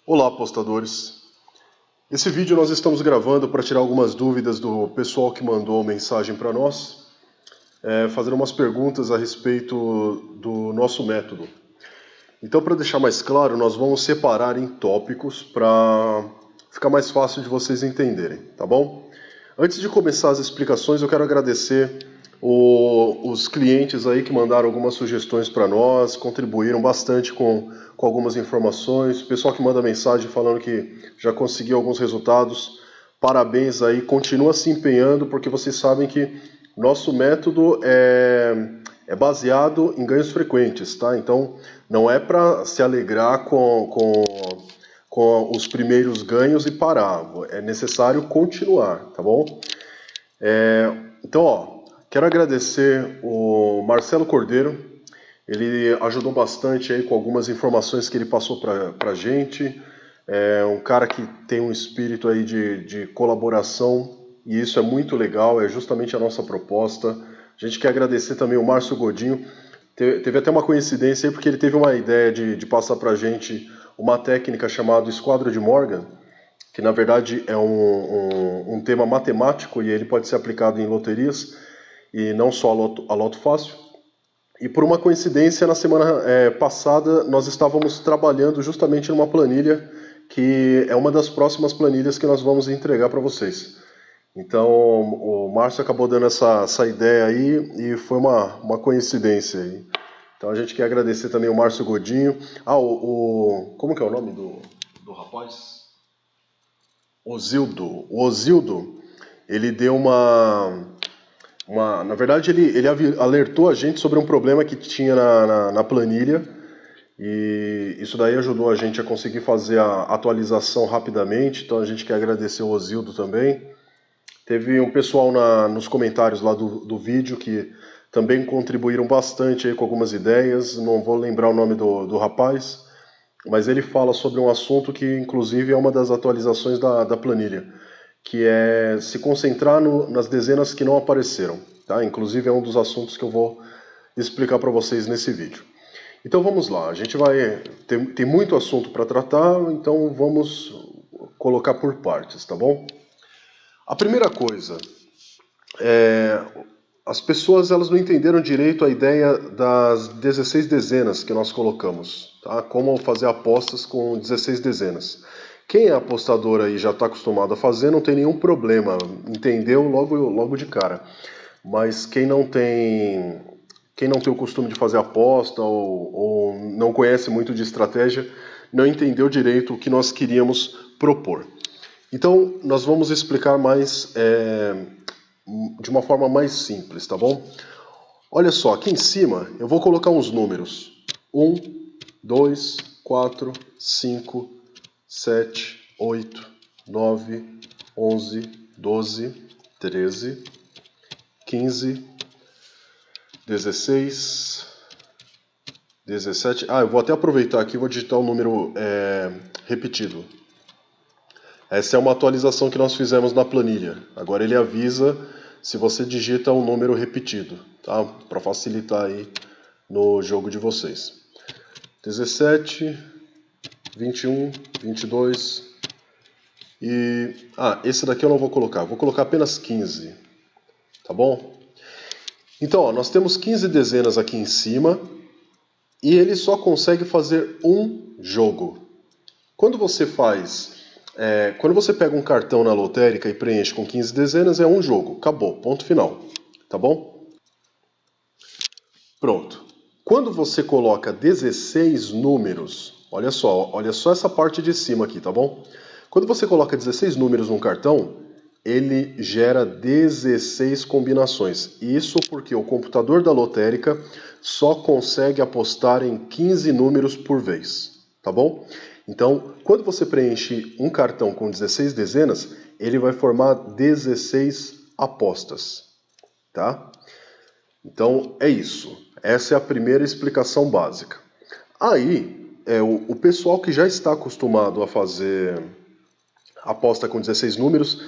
Olá, apostadores! Esse vídeo nós estamos gravando para tirar algumas dúvidas do pessoal que mandou mensagem para nós, fazendo umas perguntas a respeito do nosso método. Então, para deixar mais claro, nós vamos separar em tópicos para ficar mais fácil de vocês entenderem, tá bom? Antes de começar as explicações, eu quero agradecer os clientes aí que mandaram algumas sugestões para nós, contribuíram bastante com algumas informações, o pessoal que manda mensagem falando que já conseguiu alguns resultados, parabéns aí, continua se empenhando, porque vocês sabem que nosso método é baseado em ganhos frequentes, tá? Então não é para se alegrar com os primeiros ganhos e parar, é necessário continuar, tá bom? Então, ó, quero agradecer o Marcelo Cordeiro, ele ajudou bastante aí com algumas informações que ele passou pra gente, é um cara que tem um espírito aí de colaboração e isso é muito legal, é justamente a nossa proposta. A gente quer agradecer também o Márcio Godinho, teve até uma coincidência aí porque ele teve uma ideia de passar pra gente uma técnica chamada Esquadro de Morgan, que na verdade é um tema matemático e ele pode ser aplicado em loterias e não só a Loto Fácil. E por uma coincidência, na semana passada nós estávamos trabalhando justamente numa planilha que é uma das próximas planilhas que nós vamos entregar para vocês. Então o Márcio acabou dando essa ideia aí e foi uma coincidência aí. Então a gente quer agradecer também o Márcio Godinho. Como que é o nome do rapaz? Osildo. O Osildo, ele deu na verdade, ele alertou a gente sobre um problema que tinha na planilha e isso daí ajudou a gente a conseguir fazer a atualização rapidamente, então a gente quer agradecer o Osildo também. Teve um pessoal nos comentários lá do vídeo que também contribuíram bastante aí com algumas ideias, não vou lembrar o nome do rapaz, mas ele fala sobre um assunto que inclusive é uma das atualizações da planilha, que é se concentrar nas dezenas que não apareceram, tá? Inclusive é um dos assuntos que eu vou explicar para vocês nesse vídeo. Então vamos lá, a gente vai tem muito assunto para tratar, então vamos colocar por partes, tá bom? A primeira coisa, as pessoas elas não entenderam direito a ideia das 16 dezenas que nós colocamos, tá? Como fazer apostas com 16 dezenas. Quem é apostador aí já está acostumado a fazer, não tem nenhum problema, entendeu logo de cara. Mas quem não tem o costume de fazer aposta ou não conhece muito de estratégia, não entendeu direito o que nós queríamos propor. Então, nós vamos explicar de uma forma mais simples, tá bom? Olha só, aqui em cima eu vou colocar uns números. 1, 2, 4, 5, 7, 8, 9, 11, 12, 13, 15, 16, 17... eu vou até aproveitar aqui e vou digitar o número repetido. Essa é uma atualização que nós fizemos na planilha. Agora ele avisa se você digita um número repetido, tá? Para facilitar aí no jogo de vocês. 17, 21, 22 e... esse daqui eu não vou colocar apenas 15, tá bom? Então, ó, nós temos 15 dezenas aqui em cima e ele só consegue fazer um jogo. Quando você pega um cartão na lotérica e preenche com 15 dezenas, é um jogo. Acabou, ponto final. Tá bom? Pronto. Quando você coloca 16 números, olha só essa parte de cima aqui, tá bom? Quando você coloca 16 números num cartão, ele gera 16 combinações. Isso porque o computador da lotérica só consegue apostar em 15 números por vez, tá bom? Então, quando você preenche um cartão com 16 dezenas, ele vai formar 16 apostas, tá? Então, é isso. Essa é a primeira explicação básica. Aí, o pessoal que já está acostumado a fazer aposta com 16 números,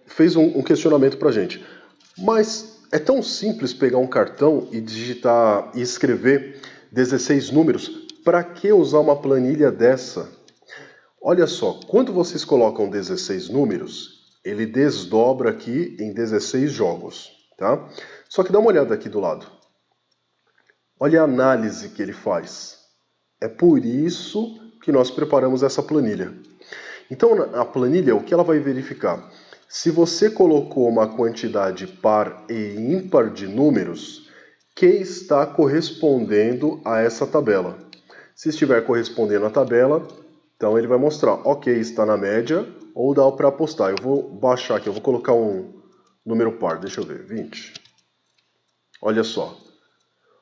fez um questionamento pra gente. Mas é tão simples pegar um cartão e digitar e escrever 16 números? Para que usar uma planilha dessa? Olha só, quando vocês colocam 16 números, ele desdobra aqui em 16 jogos, tá? Só que dá uma olhada aqui do lado. Olha a análise que ele faz. É por isso que nós preparamos essa planilha. Então, a planilha, o que ela vai verificar? Se você colocou uma quantidade par e ímpar de números, que está correspondendo a essa tabela. Se estiver correspondendo à tabela, então ele vai mostrar, ok, está na média, ou dá para apostar. Eu vou baixar aqui, eu vou colocar um número par, deixa eu ver, 20. Olha só.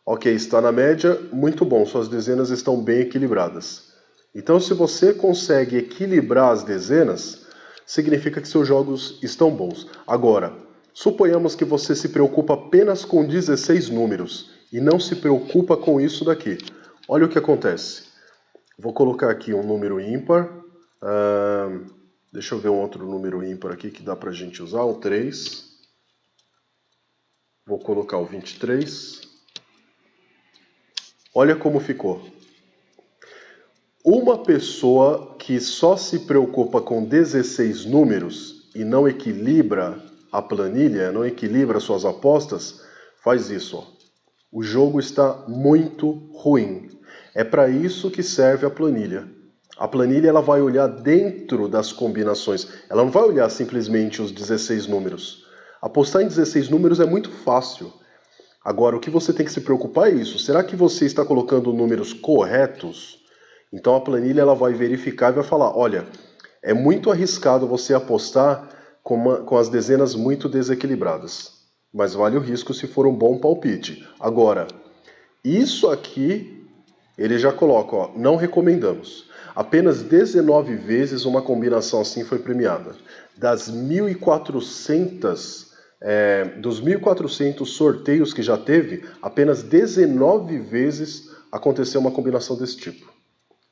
Ok, está na média, muito bom, suas dezenas estão bem equilibradas. Então, se você consegue equilibrar as dezenas, significa que seus jogos estão bons. Agora, suponhamos que você se preocupa apenas com 16 números e não se preocupa com isso daqui. Olha o que acontece. Vou colocar aqui um número ímpar. Deixa eu ver um outro número ímpar aqui que dá para a gente usar, o 3. Vou colocar o 23. Olha como ficou. Uma pessoa que só se preocupa com 16 números e não equilibra a planilha, não equilibra suas apostas, faz isso. Ó. O jogo está muito ruim. É para isso que serve a planilha. A planilha ela vai olhar dentro das combinações. Ela não vai olhar simplesmente os 16 números. Apostar em 16 números é muito fácil. Agora, o que você tem que se preocupar é isso. Será que você está colocando números corretos? Então a planilha ela vai verificar e vai falar, olha, é muito arriscado você apostar com as dezenas muito desequilibradas. Mas vale o risco se for um bom palpite. Agora, isso aqui, ele já coloca, ó, não recomendamos. Apenas 19 vezes uma combinação assim foi premiada. Das 1.400... dos 1.400 sorteios que já teve, apenas 19 vezes aconteceu uma combinação desse tipo.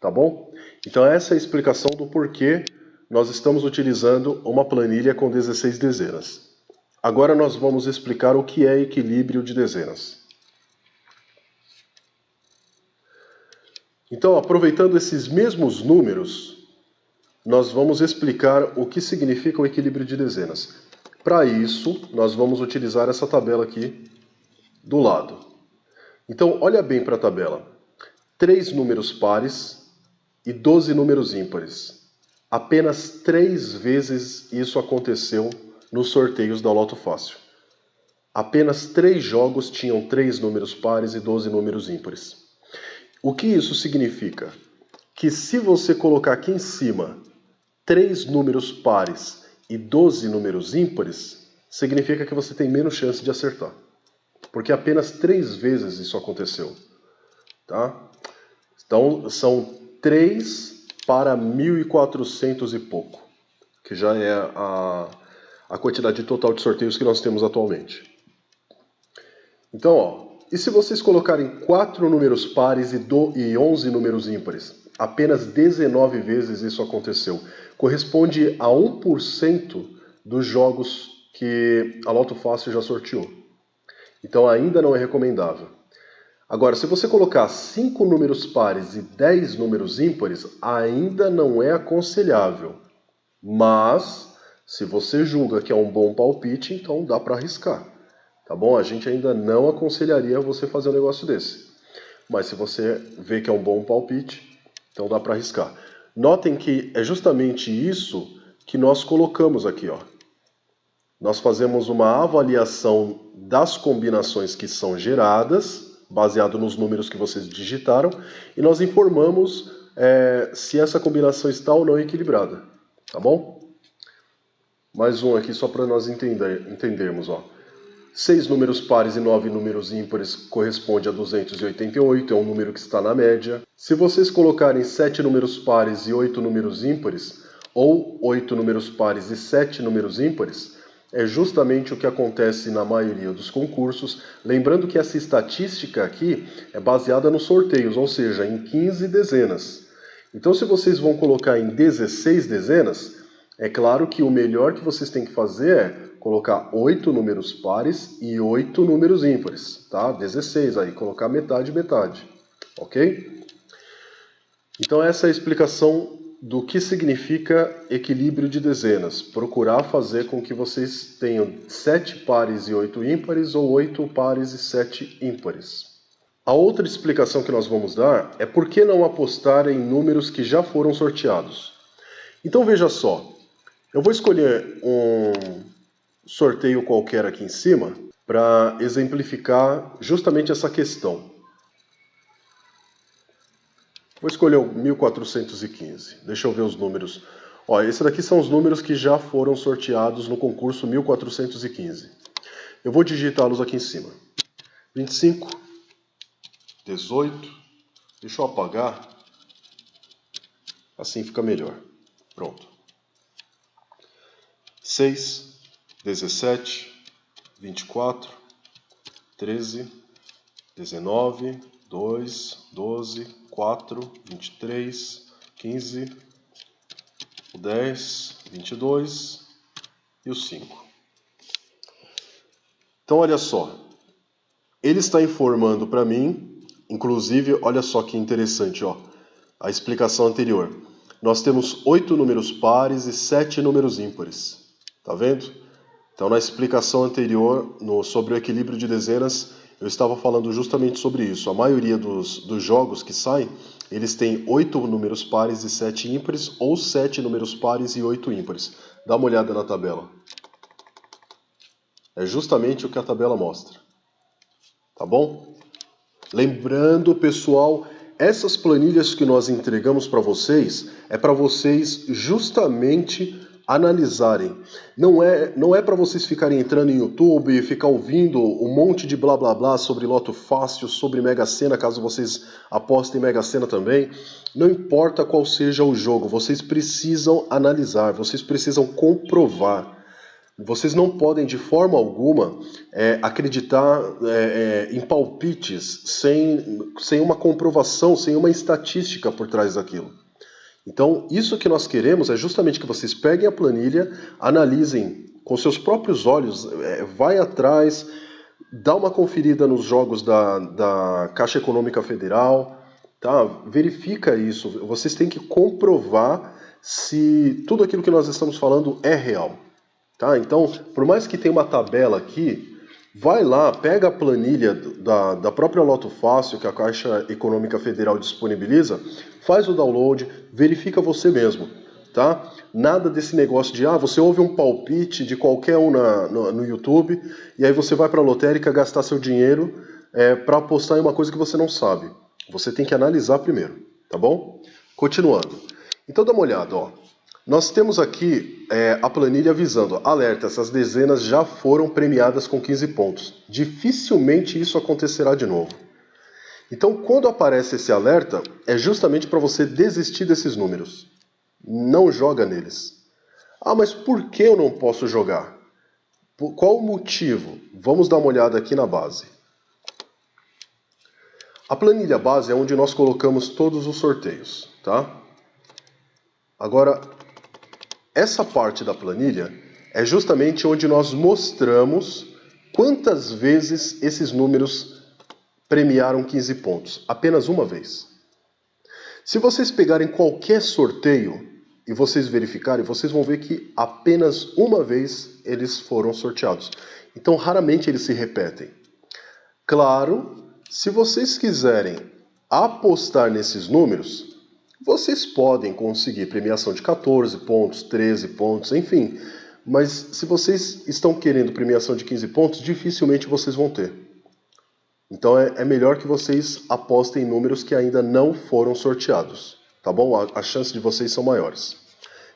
Tá bom? Então essa é a explicação do porquê nós estamos utilizando uma planilha com 16 dezenas. Agora nós vamos explicar o que é equilíbrio de dezenas. Então, aproveitando esses mesmos números, nós vamos explicar o que significa o equilíbrio de dezenas. Para isso, nós vamos utilizar essa tabela aqui do lado. Então, olha bem para a tabela. 3 números pares e 12 números ímpares. Apenas 3 vezes isso aconteceu nos sorteios da Loto Fácil. Apenas 3 jogos tinham 3 números pares e 12 números ímpares. O que isso significa? Que se você colocar aqui em cima 3 números pares e 12 números ímpares, significa que você tem menos chance de acertar. Porque apenas 3 vezes isso aconteceu. Tá? Então, são 3 para 1.400 e pouco, que já é a quantidade total de sorteios que nós temos atualmente. Então, ó, e se vocês colocarem 4 números pares e 11 números ímpares? Apenas 19 vezes isso aconteceu. Corresponde a 1% dos jogos que a Loto Fácil já sorteou. Então ainda não é recomendável. Agora, se você colocar 5 números pares e 10 números ímpares, ainda não é aconselhável. Mas, se você julga que é um bom palpite, então dá para arriscar. Tá bom? A gente ainda não aconselharia você fazer um negócio desse. Mas se você vê que é um bom palpite, então dá para arriscar. Notem que é justamente isso que nós colocamos aqui, ó. Nós fazemos uma avaliação das combinações que são geradas, baseado nos números que vocês digitaram, e nós informamos se essa combinação está ou não equilibrada. Tá bom? Mais um aqui só para nós entendermos, ó. 6 números pares e 9 números ímpares corresponde a 288, é um número que está na média. Se vocês colocarem 7 números pares e 8 números ímpares, ou 8 números pares e 7 números ímpares, é justamente o que acontece na maioria dos concursos. Lembrando que essa estatística aqui é baseada nos sorteios, ou seja, em 15 dezenas. Então, se vocês vão colocar em 16 dezenas, é claro que o melhor que vocês têm que fazer é colocar 8 números pares e 8 números ímpares, tá? 16 aí, colocar metade, metade, ok? Então essa é a explicação do que significa equilíbrio de dezenas. Procurar fazer com que vocês tenham 7 pares e 8 ímpares ou 8 pares e 7 ímpares. A outra explicação que nós vamos dar é por que não apostar em números que já foram sorteados. Então veja só, eu vou escolher um sorteio qualquer aqui em cima para exemplificar justamente essa questão. Vou escolher o 1415. Deixa eu ver os números. Ó, esses daqui são os números que já foram sorteados no concurso 1415. Eu vou digitá-los aqui em cima. 25, 18, deixa eu apagar, assim fica melhor. Pronto. 6, 17, 24, 13, 19, 2, 12, 4, 23, 15, o 10, 22 e o 5. Então, olha só. Ele está informando para mim, inclusive, olha só que interessante, ó, a explicação anterior. Nós temos 8 números pares e 7 números ímpares. Tá vendo? Então, na explicação anterior, sobre o equilíbrio de dezenas, eu estava falando justamente sobre isso. A maioria dos jogos que saem, eles têm 8 números pares e 7 ímpares, ou 7 números pares e 8 ímpares. Dá uma olhada na tabela. É justamente o que a tabela mostra. Tá bom? Lembrando, pessoal, essas planilhas que nós entregamos para vocês, é para vocês justamente analisarem. Não é para vocês ficarem entrando em YouTube e ficar ouvindo um monte de blá blá blá sobre Loto Fácil, sobre Mega Sena, caso vocês apostem em Mega Sena também. Não importa qual seja o jogo, vocês precisam analisar, vocês precisam comprovar. Vocês não podem, de forma alguma, acreditar em palpites sem uma comprovação, sem uma estatística por trás daquilo. Então, isso que nós queremos é justamente que vocês peguem a planilha, analisem com seus próprios olhos, vai atrás, dá uma conferida nos jogos da Caixa Econômica Federal, tá? Verifica isso. Vocês têm que comprovar se tudo aquilo que nós estamos falando é real. Tá? Então, por mais que tenha uma tabela aqui, vai lá, pega a planilha da própria Loto Fácil, que a Caixa Econômica Federal disponibiliza, faz o download, verifica você mesmo. Tá? Nada desse negócio de, você ouve um palpite de qualquer um no YouTube, e aí você vai para a lotérica gastar seu dinheiro para apostar em uma coisa que você não sabe. Você tem que analisar primeiro, tá bom? Continuando. Então dá uma olhada, ó. Nós temos aqui a planilha avisando, alerta, essas dezenas já foram premiadas com 15 pontos. Dificilmente isso acontecerá de novo. Então, quando aparece esse alerta, é justamente para você desistir desses números. Não joga neles. Mas por que eu não posso jogar? Qual o motivo? Vamos dar uma olhada aqui na base. A planilha base é onde nós colocamos todos os sorteios, tá? Agora, essa parte da planilha é justamente onde nós mostramos quantas vezes esses números premiaram 15 pontos. Apenas uma vez. Se vocês pegarem qualquer sorteio e vocês verificarem, vocês vão ver que apenas uma vez eles foram sorteados. Então, raramente eles se repetem. Claro, se vocês quiserem apostar nesses números, vocês podem conseguir premiação de 14 pontos, 13 pontos, enfim. Mas se vocês estão querendo premiação de 15 pontos, dificilmente vocês vão ter. Então é melhor que vocês apostem em números que ainda não foram sorteados. Tá bom? As chances de vocês são maiores.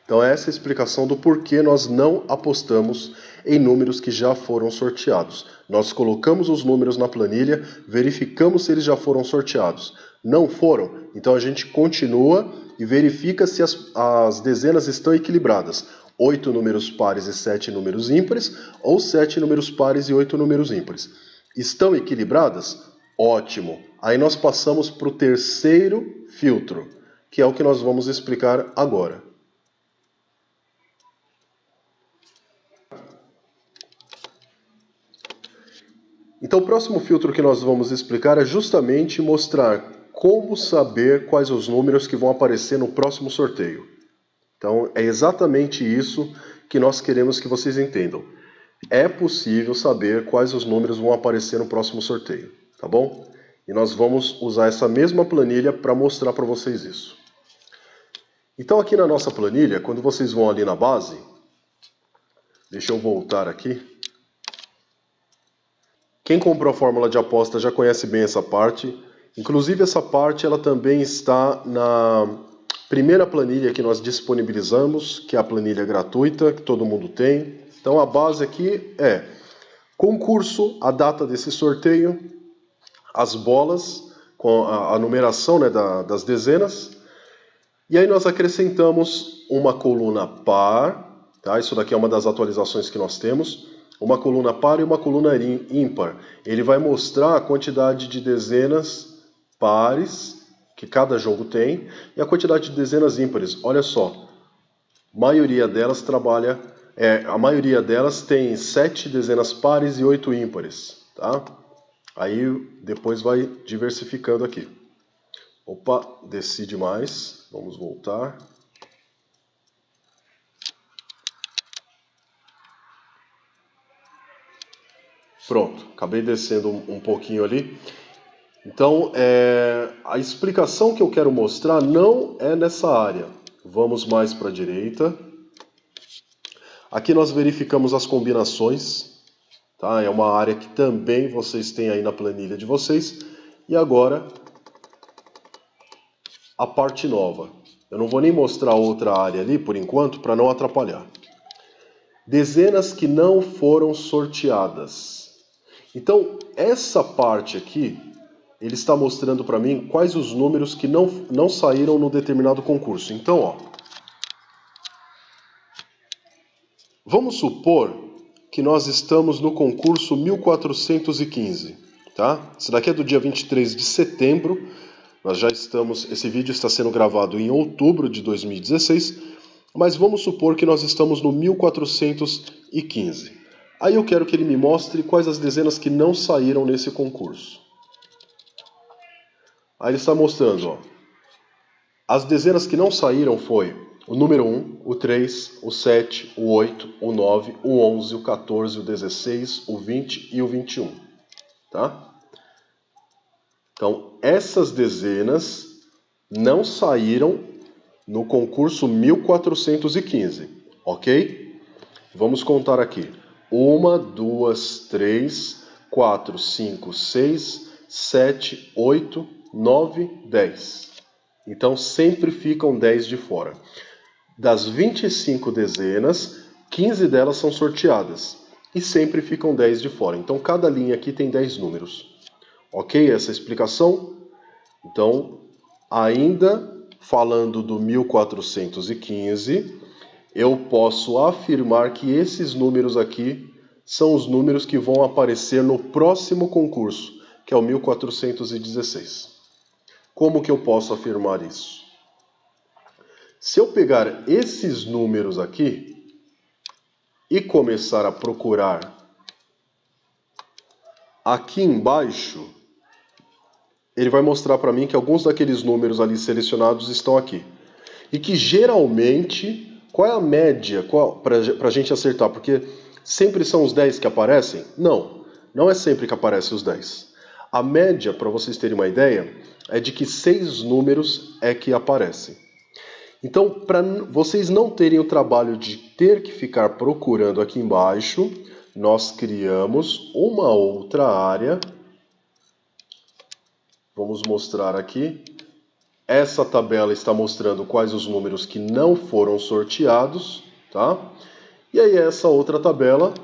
Então essa é a explicação do porquê nós não apostamos em números que já foram sorteados. Nós colocamos os números na planilha, verificamos se eles já foram sorteados. Não foram? Então a gente continua e verifica se as dezenas estão equilibradas. 8 números pares e 7 números ímpares, ou 7 números pares e 8 números ímpares. Estão equilibradas? Ótimo! Aí nós passamos para o terceiro filtro, que é o que nós vamos explicar agora. Então o próximo filtro que nós vamos explicar é justamente mostrar como saber quais os números que vão aparecer no próximo sorteio. Então, é exatamente isso que nós queremos que vocês entendam. É possível saber quais os números vão aparecer no próximo sorteio, tá bom? E nós vamos usar essa mesma planilha para mostrar para vocês isso. Então, aqui na nossa planilha, quando vocês vão ali na base, deixa eu voltar aqui. Quem comprou a fórmula de aposta já conhece bem essa parte. Inclusive, essa parte ela também está na primeira planilha que nós disponibilizamos, que é a planilha gratuita, que todo mundo tem. Então, a base aqui é concurso, a data desse sorteio, as bolas, com a numeração, né, das dezenas. E aí nós acrescentamos uma coluna par, tá? Isso daqui é uma das atualizações que nós temos. Uma coluna par e uma coluna ímpar. Ele vai mostrar a quantidade de dezenas pares que cada jogo tem e a quantidade de dezenas ímpares. Olha só, a maioria delas tem 7 dezenas pares e 8 ímpares, tá? Aí depois vai diversificando aqui. Opa, desci demais. Vamos voltar. Pronto, acabei descendo um pouquinho ali. Então, a explicação que eu quero mostrar não é nessa área. Vamos mais para a direita. Aqui nós verificamos as combinações. Tá? É uma área que também vocês têm aí na planilha de vocês. E agora, a parte nova. Eu não vou nem mostrar outra área ali, por enquanto, para não atrapalhar. Dezenas que não foram sorteadas. Então, essa parte aqui, ele está mostrando para mim quais os números que não saíram no determinado concurso. Então, ó, vamos supor que nós estamos no concurso 1415, tá? Isso daqui é do dia 23 de setembro. Nós já estamos, esse vídeo está sendo gravado em outubro de 2016, mas vamos supor que nós estamos no 1415. Aí eu quero que ele me mostre quais as dezenas que não saíram nesse concurso. Aí ele está mostrando, ó. As dezenas que não saíram foi o número 1, o 3, o 7, o 8, o 9, o 11, o 14, o 16, o 20 e o 21. Tá? Então, essas dezenas não saíram no concurso 1415, ok? Vamos contar aqui. 1, 2, 3, 4, 5, 6, 7, 8, 9, 10. Então, sempre ficam 10 de fora. Das 25 dezenas, 15 delas são sorteadas. E sempre ficam 10 de fora. Então, cada linha aqui tem 10 números. Ok? Essa explicação? Então, ainda falando do 1415, eu posso afirmar que esses números aqui são os números que vão aparecer no próximo concurso, que é o 1416. Como que eu posso afirmar isso? Se eu pegar esses números aqui e começar a procurar aqui embaixo, ele vai mostrar para mim que alguns daqueles números ali selecionados estão aqui. E que geralmente, qual é a média para a gente acertar? Porque sempre são os 10 que aparecem? Não, não é sempre que aparecem os 10. A média, para vocês terem uma ideia, é de que 6 números é que aparecem. Então, para vocês não terem o trabalho de ter que ficar procurando aqui embaixo, nós criamos uma outra área. Vamos mostrar aqui. Essa tabela está mostrando quais os números que não foram sorteados, tá? E aí essa outra tabela,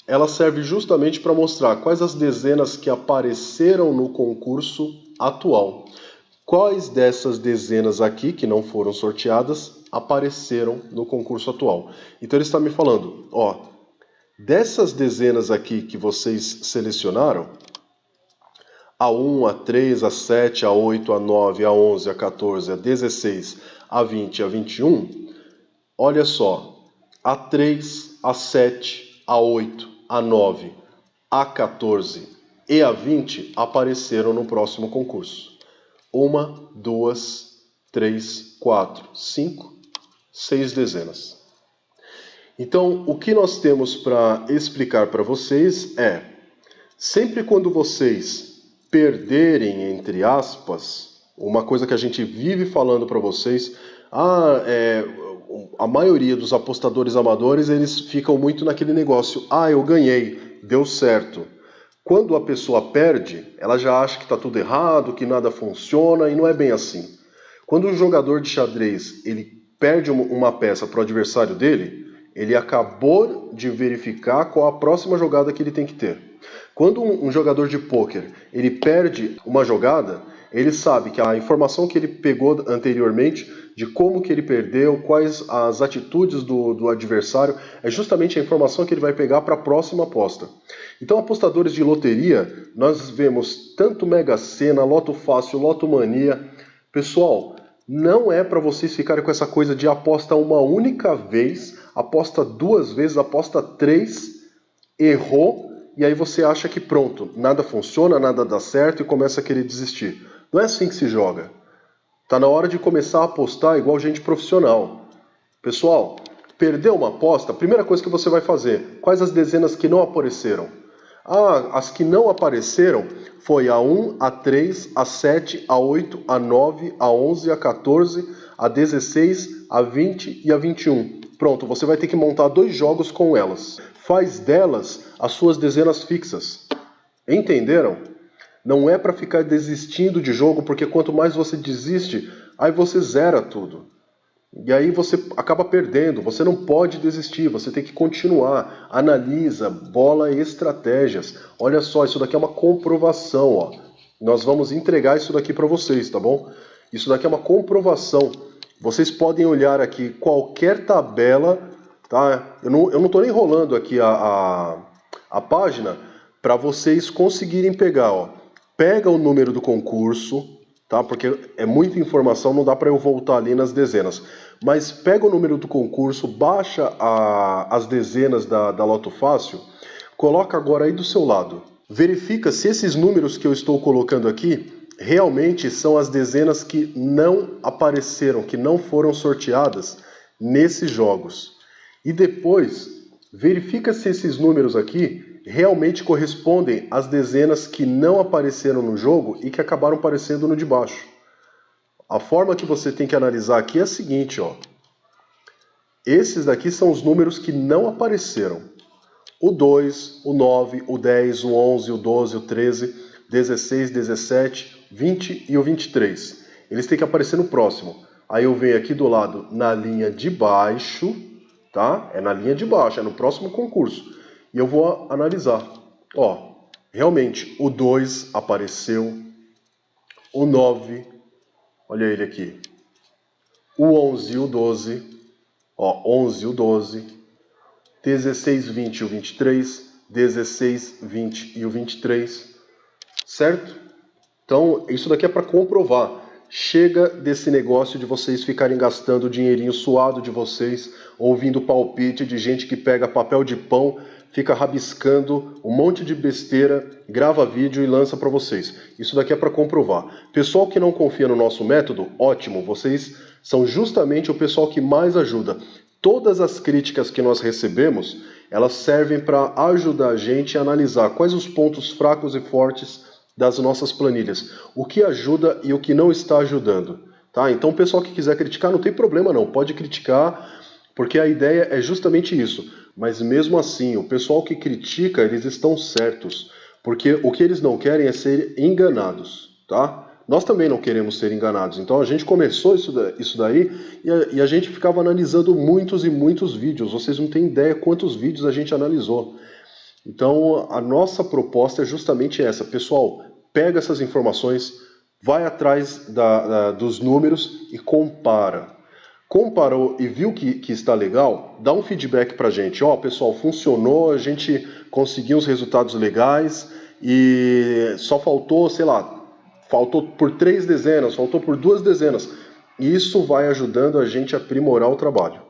ela serve justamente para mostrar quais as dezenas que apareceram no concurso atual. Quais dessas dezenas aqui, que não foram sorteadas, apareceram no concurso atual. Então ele está me falando, ó, dessas dezenas aqui que vocês selecionaram, a 1, a 3, a 7, a 8, a 9, a 11, a 14, a 16, a 20 e a 21, olha só, a 3, a 7, a 8, a 9, a 14 e a 20 apareceram no próximo concurso. 1, 2, 3, 4, 5 6 dezenas. Então, o que nós temos para explicar para vocês é, sempre quando vocês perderem, entre aspas, uma coisa que a gente vive falando para vocês, a maioria dos apostadores amadores, eles ficam muito naquele negócio, eu ganhei, deu certo. Quando a pessoa perde, ela já acha que está tudo errado, que nada funciona, e não é bem assim. Quando um jogador de xadrez ele perde uma peça para o adversário dele, ele acabou de verificar qual a próxima jogada que ele tem que ter. Quando um jogador de pôquer ele perde uma jogada, ele sabe que a informação que ele pegou anteriormente, de como que ele perdeu, quais as atitudes do adversário, é justamente a informação que ele vai pegar para a próxima aposta. Então, apostadores de loteria, nós vemos tanto Mega Sena, Loto Fácil, Loto Mania. Pessoal, não é para vocês ficarem com essa coisa de aposta uma única vez, aposta 2 vezes, aposta 3, errou, e aí você acha que pronto, nada funciona, nada dá certo e começa a querer desistir. Não é assim que se joga. Está na hora de começar a apostar igual gente profissional. Pessoal, perdeu uma aposta, a primeira coisa que você vai fazer, quais as dezenas que não apareceram? As que não apareceram foi a 1, a 3, a 7, a 8, a 9, a 11, a 14, a 16, a 20 e a 21. Pronto, você vai ter que montar 2 jogos com elas. Faz delas as suas dezenas fixas. Entenderam? Não é para ficar desistindo de jogo, porque quanto mais você desiste, aí você zera tudo. E aí você acaba perdendo, você não pode desistir, você tem que continuar. Analisa, bola e estratégias. Olha só, isso daqui é uma comprovação, ó. Nós vamos entregar isso daqui para vocês, tá bom? Isso daqui é uma comprovação. Vocês podem olhar aqui qualquer tabela, tá? Eu não estou nem rolando aqui a página para vocês conseguirem pegar, ó. Pega o número do concurso, tá? Porque é muita informação, não dá para eu voltar ali nas dezenas. Mas pega o número do concurso, baixa as dezenas da Loto Fácil, coloca agora aí do seu lado. Verifica se esses números que eu estou colocando aqui realmente são as dezenas que não apareceram, que não foram sorteadas nesses jogos. E depois, verifica se esses números aqui realmente correspondem às dezenas que não apareceram no jogo e que acabaram aparecendo no de baixo. A forma que você tem que analisar aqui é a seguinte, ó. Esses daqui são os números que não apareceram. O 2, o 9, o 10, o 11, o 12, o 13, 16, 17, 20 e o 23. Eles têm que aparecer no próximo. Aí eu venho aqui do lado na linha de baixo, tá? É na linha de baixo, é no próximo concurso. E eu vou analisar. Ó, realmente, o 2 apareceu, o 9, olha ele aqui, o 11 e o 12, ó, 11 e o 12, 16, 20 e o 23, 16, 20 e o 23, certo? Então, isso daqui é para comprovar. Chega desse negócio de vocês ficarem gastando o dinheirinho suado de vocês, ouvindo palpite de gente que pega papel de pão, fica rabiscando um monte de besteira, grava vídeo e lança para vocês. Isso daqui é para comprovar. Pessoal que não confia no nosso método, ótimo, vocês são justamente o pessoal que mais ajuda. Todas as críticas que nós recebemos, elas servem para ajudar a gente a analisar quais os pontos fracos e fortes das nossas planilhas, o que ajuda e o que não está ajudando, tá? Então o pessoal que quiser criticar não tem problema não, pode criticar, porque a ideia é justamente isso. Mas mesmo assim, o pessoal que critica, eles estão certos, porque o que eles não querem é ser enganados, tá? Nós também não queremos ser enganados, então a gente começou isso daí e a gente ficava analisando muitos e muitos vídeos, vocês não têm ideia quantos vídeos a gente analisou. Então a nossa proposta é justamente essa, pessoal, pega essas informações, vai atrás dos números e compara. Comparou e viu que está legal, dá um feedback pra gente. Ó, pessoal, funcionou, a gente conseguiu os resultados legais e só faltou, sei lá, faltou por 3 dezenas, faltou por 2 dezenas. Isso vai ajudando a gente a aprimorar o trabalho.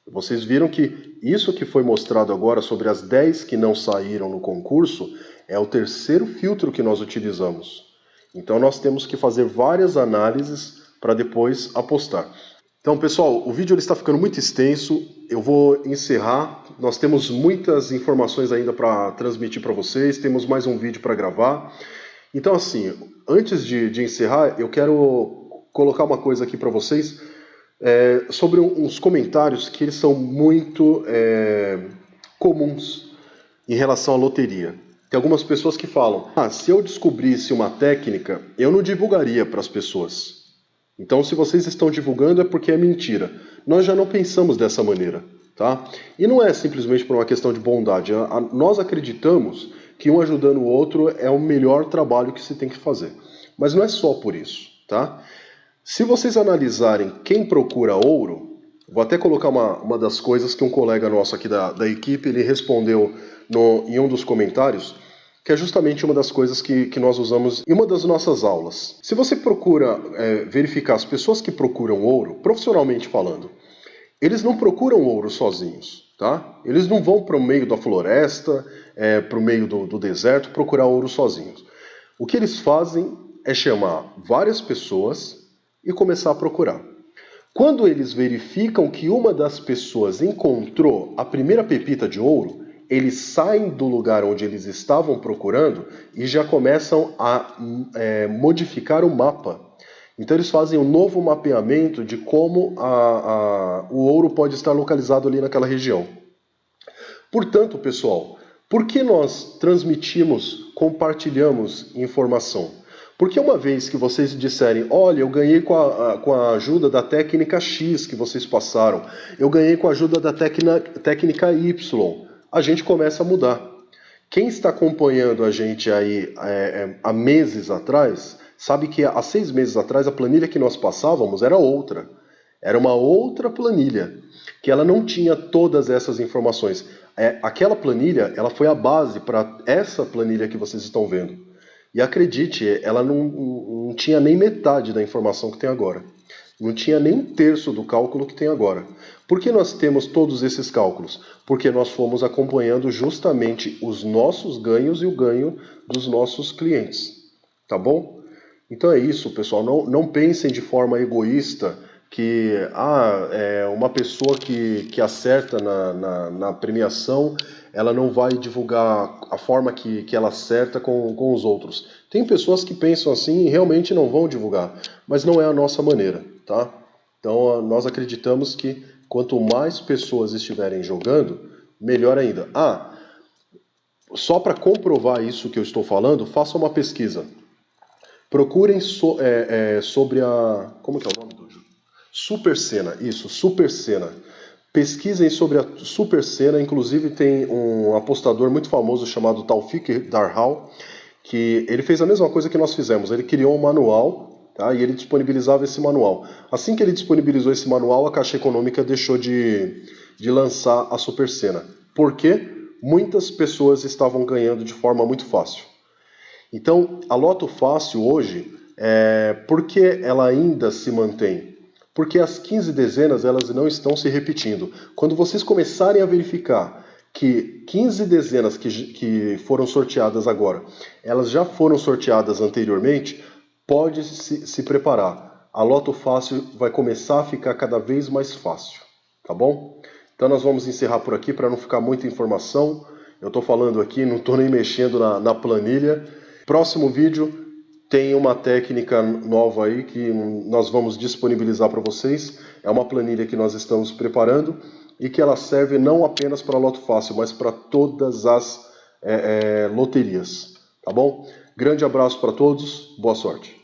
Vocês viram que isso que foi mostrado agora sobre as 10 que não saíram no concurso é o terceiro filtro que nós utilizamos. Então nós temos que fazer várias análises para depois apostar. Então, pessoal, o vídeo ele está ficando muito extenso, eu vou encerrar. Nós temos muitas informações ainda para transmitir para vocês, temos mais um vídeo para gravar. Então, assim, antes de encerrar, eu quero colocar uma coisa aqui para vocês sobre uns comentários que eles são muito comuns em relação à loteria. Tem algumas pessoas que falam, se eu descobrisse uma técnica, eu não divulgaria para as pessoas. Então, se vocês estão divulgando é porque é mentira. Nós já não pensamos dessa maneira, tá? E não é simplesmente por uma questão de bondade. Nós acreditamos que um ajudando o outro é o melhor trabalho que se tem que fazer. Mas não é só por isso, tá? Se vocês analisarem quem procura ouro, vou até colocar uma das coisas que um colega nosso aqui da equipe, ele respondeu em um dos comentários, que é justamente uma das coisas que nós usamos em uma das nossas aulas. Se você procura verificar as pessoas que procuram ouro, profissionalmente falando, eles não procuram ouro sozinhos, tá? Eles não vão para o meio da floresta, para o meio do deserto, procurar ouro sozinhos. O que eles fazem é chamar várias pessoas e começar a procurar. Quando eles verificam que uma das pessoas encontrou a primeira pepita de ouro, eles saem do lugar onde eles estavam procurando e já começam a modificar o mapa. Então eles fazem um novo mapeamento de como o ouro pode estar localizado ali naquela região. Portanto, pessoal, por que nós transmitimos, compartilhamos informação? Porque uma vez que vocês disserem, olha, eu ganhei com a ajuda da técnica X que vocês passaram, eu ganhei com a ajuda da técnica Y, a gente começa a mudar. Quem está acompanhando a gente aí há meses atrás, sabe que há 6 meses atrás a planilha que nós passávamos era outra. Era uma outra planilha, que ela não tinha todas essas informações. Aquela planilha, ela foi a base para essa planilha que vocês estão vendo. E acredite, ela não tinha nem metade da informação que tem agora. Não tinha nem 1/3 do cálculo que tem agora. Por que nós temos todos esses cálculos? Porque nós fomos acompanhando justamente os nossos ganhos e o ganho dos nossos clientes. Tá bom? Então é isso, pessoal. Não pensem de forma egoísta que uma pessoa que acerta na premiação, ela não vai divulgar a forma que ela acerta com os outros. Tem pessoas que pensam assim e realmente não vão divulgar, mas não é a nossa maneira, tá? Então nós acreditamos que quanto mais pessoas estiverem jogando, melhor ainda. Só para comprovar isso que eu estou falando, faça uma pesquisa. Procurem sobre a... Como que é o nome do jogo? Supercena, isso, Supercena. Pesquisem sobre a Supercena, inclusive tem um apostador muito famoso chamado Taufik Darhal, que ele fez a mesma coisa que nós fizemos, ele criou um manual, tá? E ele disponibilizava esse manual. Assim que ele disponibilizou esse manual, a Caixa Econômica deixou de lançar a Supercena. Por quê? Muitas pessoas estavam ganhando de forma muito fácil. Então, a Loto Fácil hoje, por que ela ainda se mantém? Porque as 15 dezenas elas não estão se repetindo. Quando vocês começarem a verificar que 15 dezenas que foram sorteadas agora, elas já foram sorteadas anteriormente, pode se preparar. A Loto Fácil vai começar a ficar cada vez mais fácil, tá bom? Então nós vamos encerrar por aqui para não ficar muita informação. Eu estou falando aqui, não estou nem mexendo na planilha. Próximo vídeo tem uma técnica nova aí que nós vamos disponibilizar para vocês. É uma planilha que nós estamos preparando e que ela serve não apenas para a Loto Fácil, mas para todas as loterias, tá bom? Grande abraço para todos, boa sorte.